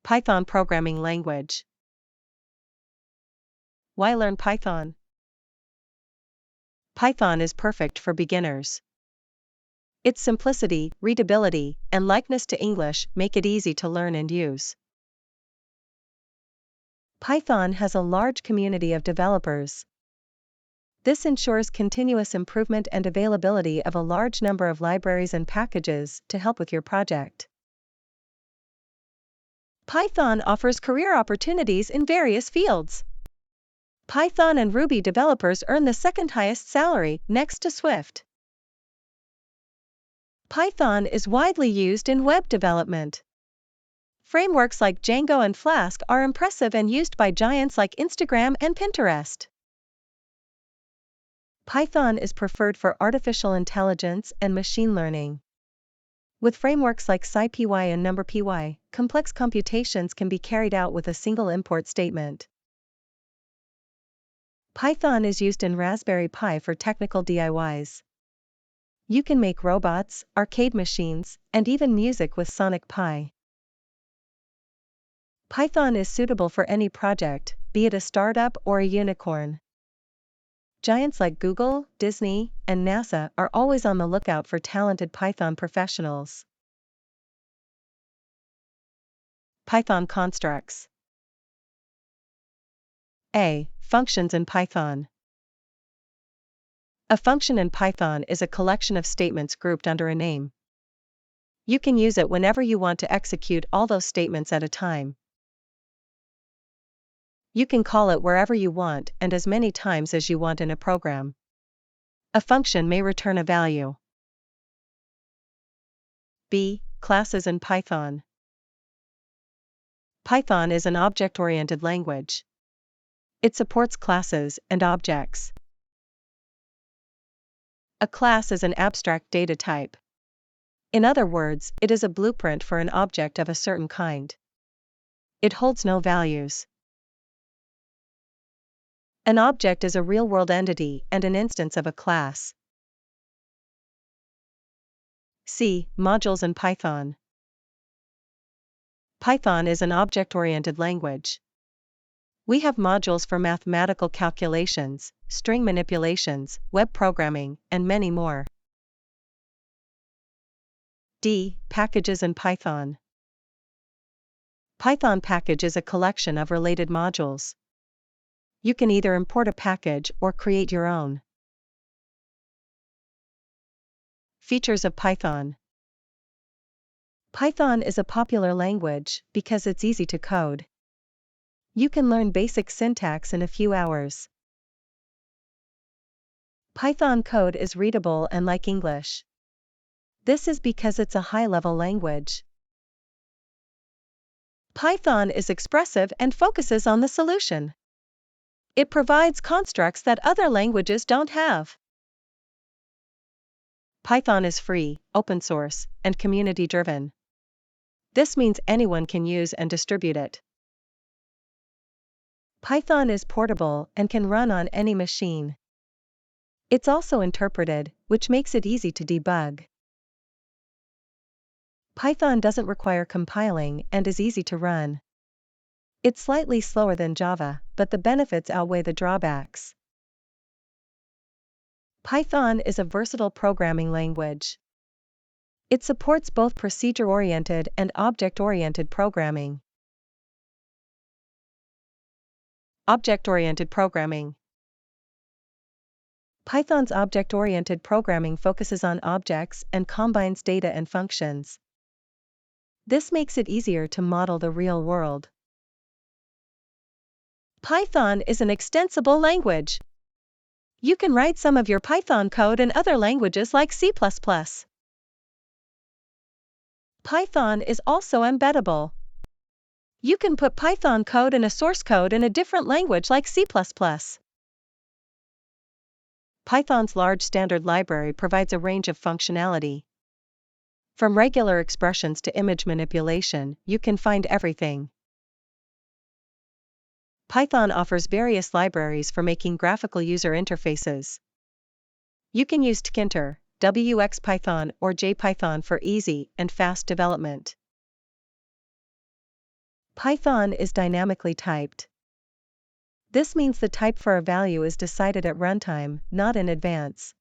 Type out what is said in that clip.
Python programming language. Why learn Python? Python is perfect for beginners. Its simplicity, readability, and likeness to English make it easy to learn and use. Python has a large community of developers. This ensures continuous improvement and availability of a large number of libraries and packages to help with your project. Python offers career opportunities in various fields. Python and Ruby developers earn the second highest salary, next to Swift. Python is widely used in web development. Frameworks like Django and Flask are impressive and used by giants like Instagram and Pinterest. Python is preferred for artificial intelligence and machine learning. With frameworks like SciPy and NumPy, complex computations can be carried out with a single import statement. Python is used in Raspberry Pi for technical DIYs. You can make robots, arcade machines, and even music with Sonic Pi. Python is suitable for any project, be it a startup or a unicorn. Giants like Google, Disney, and NASA are always on the lookout for talented Python professionals. Python constructs. A. Functions in Python. A function in Python is a collection of statements grouped under a name. You can use it whenever you want to execute all those statements at a time. You can call it wherever you want and as many times as you want in a program. A function may return a value. B. Classes in Python. Python is an object-oriented language. It supports classes and objects. A class is an abstract data type. In other words, it is a blueprint for an object of a certain kind. It holds no values. An object is a real-world entity and an instance of a class. C. Modules in Python. Python is an object-oriented language. We have modules for mathematical calculations, string manipulations, web programming, and many more. D. Packages in Python. Python package is a collection of related modules. You can either import a package or create your own. Features of Python. Python is a popular language because it's easy to code. You can learn basic syntax in a few hours. Python code is readable and like English. This is because it's a high-level language. Python is expressive and focuses on the solution. It provides constructs that other languages don't have. Python is free, open source, and community-driven. This means anyone can use and distribute it. Python is portable and can run on any machine. It's also interpreted, which makes it easy to debug. Python doesn't require compiling and is easy to run. It's slightly slower than Java, but the benefits outweigh the drawbacks. Python is a versatile programming language. It supports both procedure-oriented and object-oriented programming. Object-oriented programming. Python's object-oriented programming focuses on objects and combines data and functions. This makes it easier to model the real world. Python is an extensible language. You can write some of your Python code in other languages like C++. Python is also embeddable. You can put Python code in a source code in a different language like C++. Python's large standard library provides a range of functionality. From regular expressions to image manipulation, you can find everything. Python offers various libraries for making graphical user interfaces. You can use Tkinter, WXPython, or JPython for easy and fast development. Python is dynamically typed. This means the type for a value is decided at runtime, not in advance.